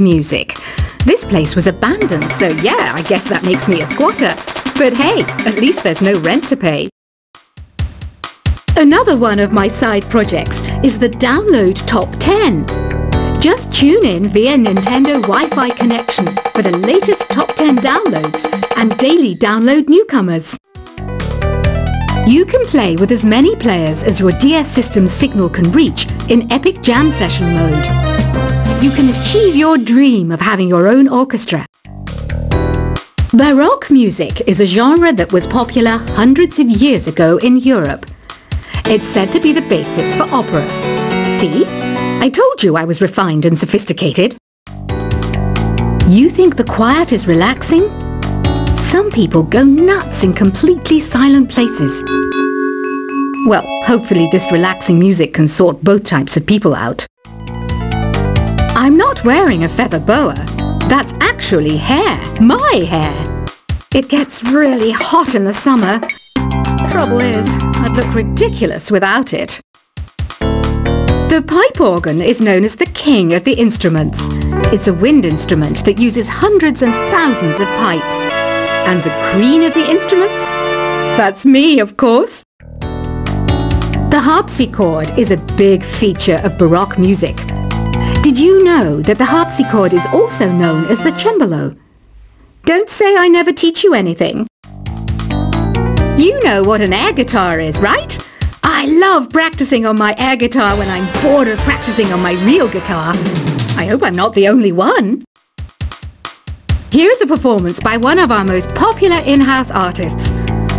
music. This place was abandoned, so yeah, I guess that makes me a squatter. But hey, at least there's no rent to pay. Another one of my side projects is the Download Top 10. Just tune in via Nintendo Wi-Fi connection for the latest top 10 downloads and daily download newcomers. You can play with as many players as your DS system's signal can reach in Epic Jam Session mode. You can achieve your dream of having your own orchestra. Baroque music is a genre that was popular hundreds of years ago in Europe. It's said to be the basis for opera. See? I told you I was refined and sophisticated. You think the quiet is relaxing? Some people go nuts in completely silent places. Well, hopefully this relaxing music can sort both types of people out. I'm not wearing a feather boa. That's actually hair, my hair. It gets really hot in the summer. Trouble is, I'd look ridiculous without it. The pipe organ is known as the king of the instruments. It's a wind instrument that uses hundreds and thousands of pipes. And the queen of the instruments? That's me, of course. The harpsichord is a big feature of Baroque music. Did you know that the harpsichord is also known as the cembalo? Don't say I never teach you anything. You know what an air guitar is, right? I love practicing on my air guitar when I'm bored of practicing on my real guitar. I hope I'm not the only one. Here's a performance by one of our most popular in-house artists.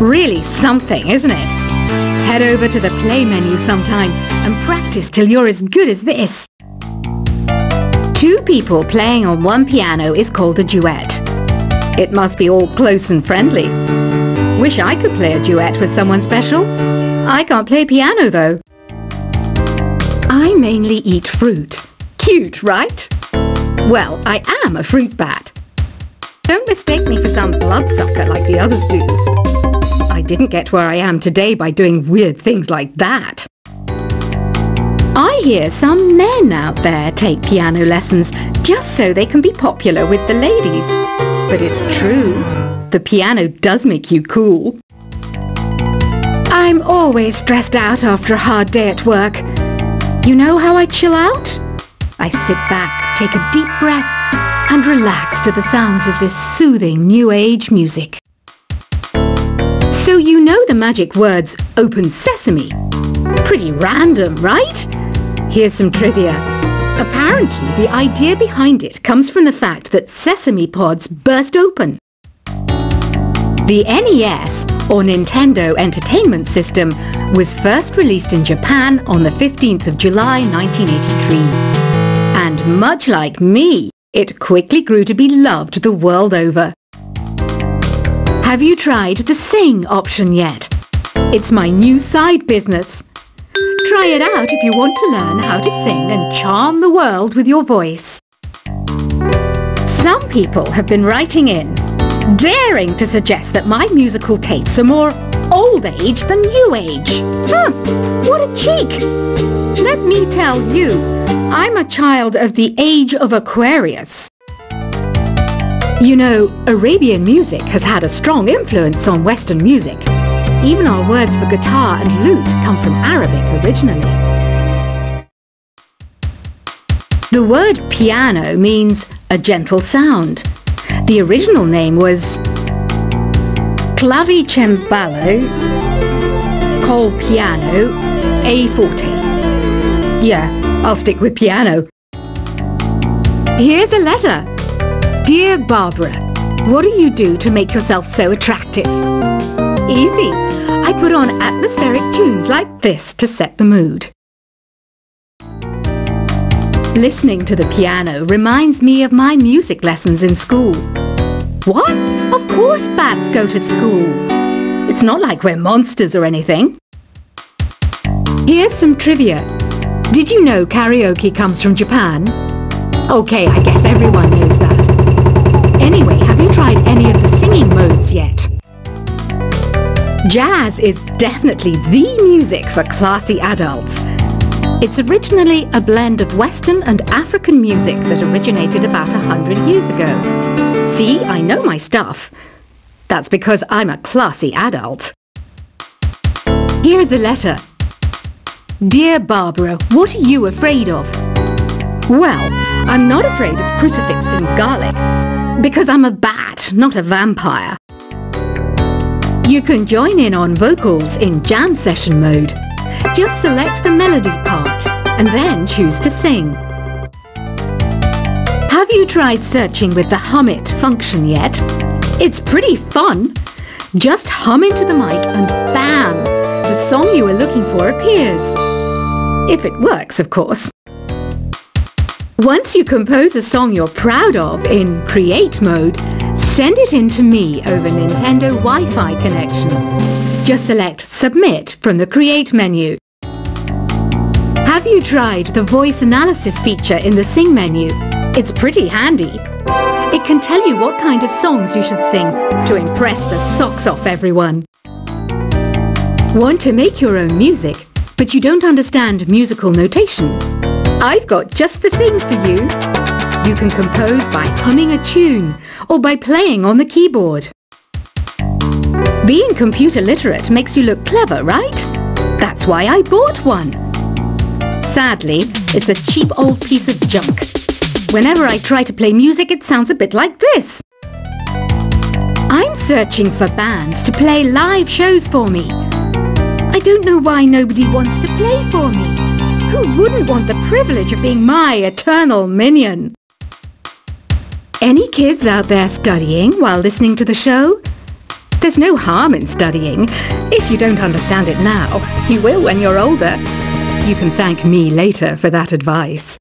Really something, isn't it? Head over to the play menu sometime and practice till you're as good as this. Two people playing on one piano is called a duet. It must be all close and friendly. Wish I could play a duet with someone special. I can't play piano though. I mainly eat fruit. Cute, right? Well, I am a fruit bat. Don't mistake me for some bloodsucker like the others do. I didn't get where I am today by doing weird things like that. I hear some men out there take piano lessons just so they can be popular with the ladies. But it's true. The piano does make you cool. I'm always stressed out after a hard day at work. You know how I chill out? I sit back, take a deep breath, and relax to the sounds of this soothing new age music. So you know the magic words "open sesame"? Pretty random, right? Here's some trivia. Apparently, the idea behind it comes from the fact that sesame pods burst open. The NES, or Nintendo Entertainment System, was first released in Japan on the 15th of July 1983. And much like me, it quickly grew to be loved the world over. Have you tried the Sing option yet? It's my new side business. Try it out if you want to learn how to sing and charm the world with your voice. Some people have been writing in, daring to suggest that my musical tastes are more old age than new age. What a cheek! Let me tell you, I'm a child of the age of Aquarius. You know, Arabian music has had a strong influence on Western music. Even our words for guitar and lute come from Arabic originally. The word piano means a gentle sound. The original name was clavicembalo col piano a forte. Yeah, I'll stick with piano. Here's a letter. Dear Barbara, what do you do to make yourself so attractive? Easy. I put on atmospheric tunes like this to set the mood. Listening to the piano reminds me of my music lessons in school. What? Of course bats go to school. It's not like we're monsters or anything. Here's some trivia. Did you know karaoke comes from Japan? Okay, I guess everyone knows that. Anyway, have you tried any of the singing modes yet? Jazz is definitely the music for classy adults. It's originally a blend of Western and African music that originated about 100 years ago. See, I know my stuff. That's because I'm a classy adult. Here's a letter. Dear Barbara, what are you afraid of? Well, I'm not afraid of crucifix and garlic, because I'm a bat, not a vampire. You can join in on vocals in jam session mode. Just select the melody part and then choose to sing. Have you tried searching with the Hum It function yet? It's pretty fun. Just hum into the mic and bam! The song you were looking for appears. If it works, of course. Once you compose a song you're proud of in Create mode, send it in to me over Nintendo Wi-Fi connection. Just select Submit from the Create menu. Have you tried the voice analysis feature in the Sing menu? It's pretty handy. It can tell you what kind of songs you should sing to impress the socks off everyone. Want to make your own music, but you don't understand musical notation? I've got just the thing for you. You can compose by humming a tune or by playing on the keyboard. Being computer literate makes you look clever, right? That's why I bought one. Sadly, it's a cheap old piece of junk. Whenever I try to play music, it sounds a bit like this. I'm searching for bands to play live shows for me. I don't know why nobody wants to play for me. Who wouldn't want the privilege of being my eternal minion? Any kids out there studying while listening to the show? There's no harm in studying. If you don't understand it now, you will when you're older. You can thank me later for that advice.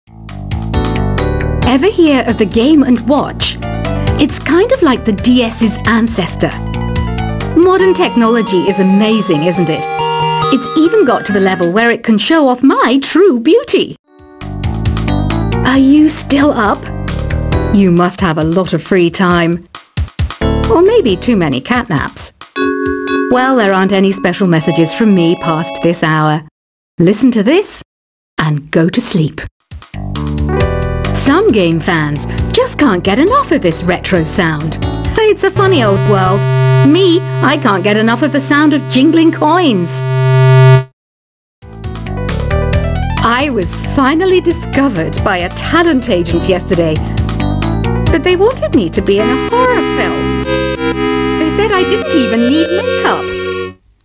Ever hear of the Game & Watch? It's kind of like the DS's ancestor. Modern technology is amazing, isn't it? It's even got to the level where it can show off my true beauty. Are you still up? You must have a lot of free time. Or maybe too many catnaps. Well, there aren't any special messages from me past this hour. Listen to this and go to sleep. Some game fans just can't get enough of this retro sound. It's a funny old world. Me, I can't get enough of the sound of jingling coins. I was finally discovered by a talent agent yesterday, but they wanted me to be in a horror film. They said I didn't even need makeup.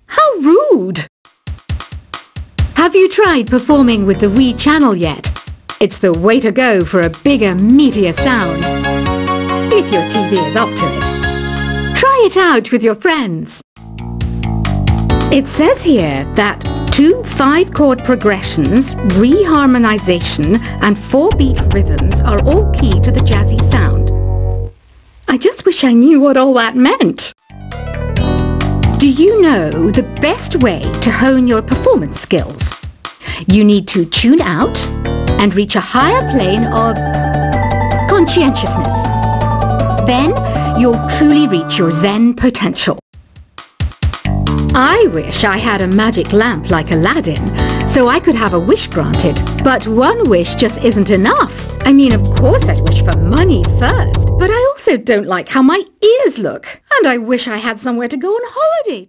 How rude! Have you tried performing with the Wii channel yet? It's the way to go for a bigger, meatier sound. If your TV is up to it. Try it out with your friends. It says here that 2 5-chord progressions, reharmonization and 4-beat rhythms are all key to the jazzy sound. I just wish I knew what all that meant. Do you know the best way to hone your performance skills? You need to tune out and reach a higher plane of conscientiousness. Then you'll truly reach your Zen potential. I wish I had a magic lamp like Aladdin, so I could have a wish granted. But one wish just isn't enough. I mean, of course I'd wish for money first, but I also don't like how my ears look. And I wish I had somewhere to go on holiday.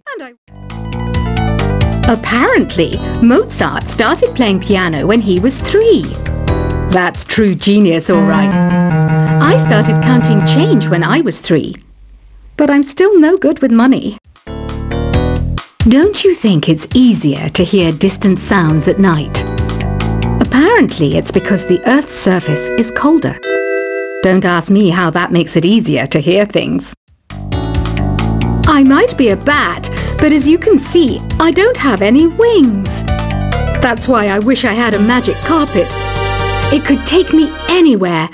Apparently, Mozart started playing piano when he was 3. That's true genius, all right. I started counting change when I was 3. But I'm still no good with money. Don't you think it's easier to hear distant sounds at night? Apparently it's because the Earth's surface is colder. Don't ask me how that makes it easier to hear things. I might be a bat, but as you can see, I don't have any wings. That's why I wish I had a magic carpet. It could take me anywhere,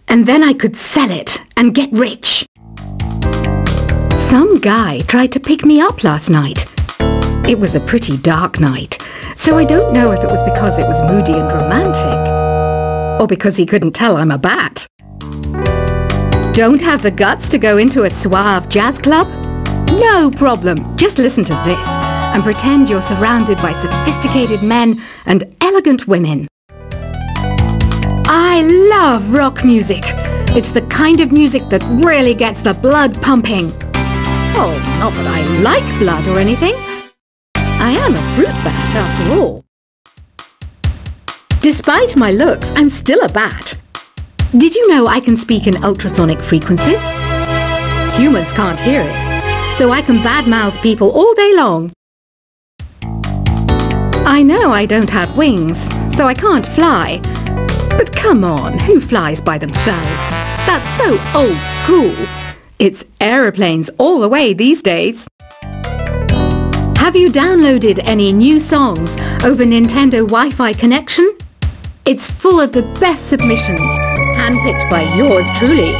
and then I could sell it and get rich. Some guy tried to pick me up last night. It was a pretty dark night, so I don't know if it was because it was moody and romantic, or because he couldn't tell I'm a bat. Don't have the guts to go into a suave jazz club? No problem, just listen to this and pretend you're surrounded by sophisticated men and elegant women. I love rock music. It's the kind of music that really gets the blood pumping. Oh, not that I like blood or anything. I am a fruit bat after all. Despite my looks, I'm still a bat. Did you know I can speak in ultrasonic frequencies? Humans can't hear it, so I can badmouth people all day long. I know I don't have wings, so I can't fly. But come on, who flies by themselves? That's so old school. It's aeroplanes all the way these days. Have you downloaded any new songs over Nintendo Wi-Fi connection? It's full of the best submissions, handpicked by yours truly.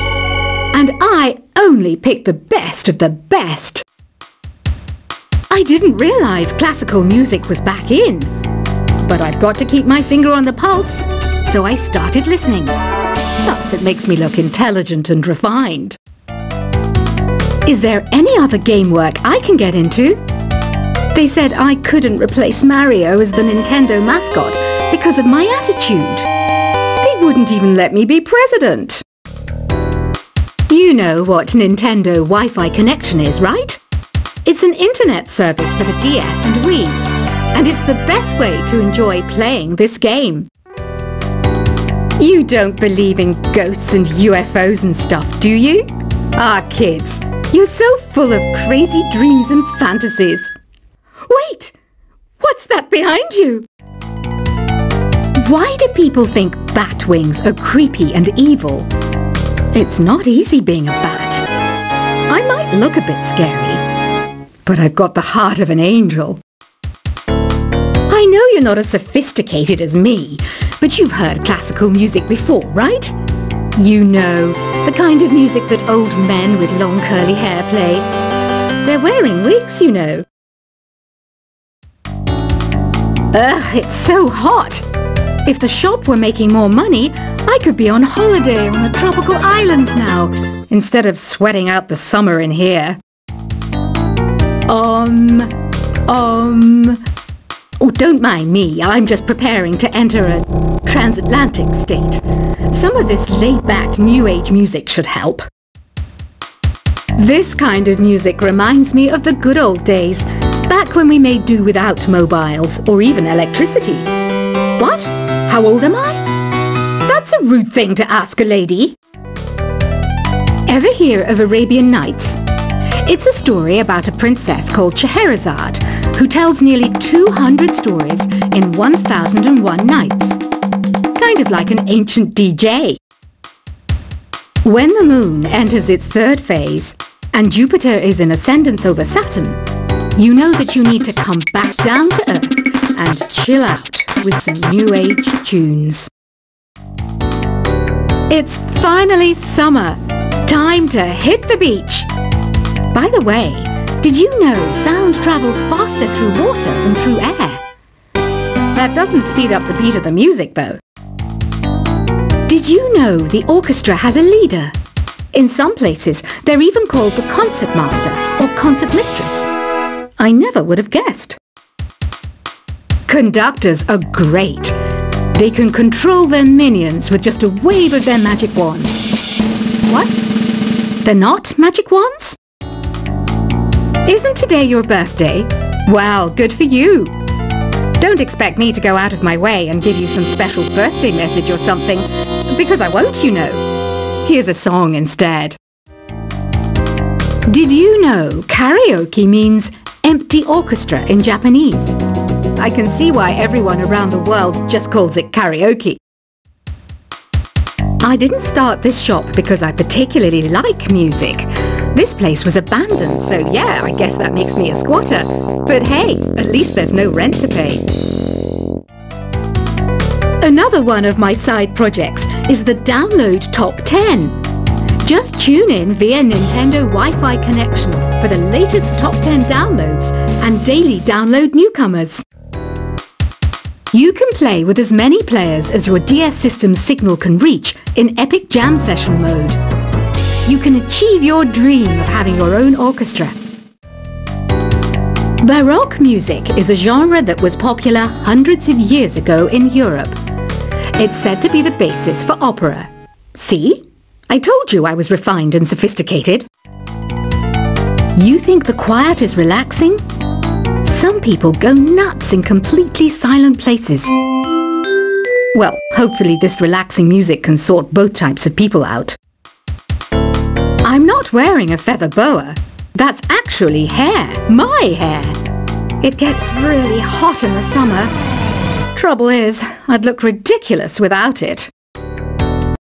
And I only pick the best of the best. I didn't realise classical music was back in. But I've got to keep my finger on the pulse, so I started listening. Thus, it makes me look intelligent and refined. Is there any other game work I can get into? They said I couldn't replace Mario as the Nintendo mascot because of my attitude. They wouldn't even let me be president. You know what Nintendo Wi-Fi connection is, right? It's an internet service for the DS and Wii, and it's the best way to enjoy playing this game. You don't believe in ghosts and UFOs and stuff, do you? Ah, kids, you're so full of crazy dreams and fantasies. Wait! What's that behind you? Why do people think bat wings are creepy and evil? It's not easy being a bat. I might look a bit scary, but I've got the heart of an angel. I know you're not as sophisticated as me, but you've heard classical music before, right? You know, the kind of music that old men with long curly hair play. They're wearing wigs, you know. Ugh, it's so hot. If the shop were making more money, I could be on holiday on a tropical island now, instead of sweating out the summer in here. Oh, don't mind me. I'm just preparing to enter a transatlantic state. Some of this laid-back New Age music should help. This kind of music reminds me of the good old days, back when we made do without mobiles or even electricity. What? How old am I? That's a rude thing to ask a lady. Ever hear of Arabian Nights? It's a story about a princess called Scheherazade, who tells nearly 200 stories in 1001 nights. Kind of like an ancient DJ. When the moon enters its third phase, and Jupiter is in ascendance over Saturn, you know that you need to come back down to Earth and chill out with some New Age tunes. It's finally summer. Time to hit the beach. By the way, did you know sound travels faster through water than through air? That doesn't speed up the beat of the music, though. Did you know the orchestra has a leader? In some places, they're even called the concert master or concert mistress. I never would have guessed. Conductors are great. They can control their minions with just a wave of their magic wands. What? They're not magic wands? Isn't today your birthday? Well, good for you. Don't expect me to go out of my way and give you some special birthday message or something, because I won't, you know. Here's a song instead. Did you know karaoke means empty orchestra in Japanese? I can see why everyone around the world just calls it karaoke. I didn't start this shop because I particularly like music. This place was abandoned, so yeah, I guess that makes me a squatter. But hey, at least there's no rent to pay. Another one of my side projects is the Download Top 10. Just tune in via Nintendo Wi-Fi connection for the latest top 10 downloads and daily download newcomers. You can play with as many players as your DS system's signal can reach in Epic Jam Session mode. You can achieve your dream of having your own orchestra. Baroque music is a genre that was popular hundreds of years ago in Europe. It's said to be the basis for opera. See? I told you I was refined and sophisticated. You think the quiet is relaxing? Some people go nuts in completely silent places. Well, hopefully this relaxing music can sort both types of people out. I'm not wearing a feather boa. That's actually hair, my hair. It gets really hot in the summer. Trouble is, I'd look ridiculous without it.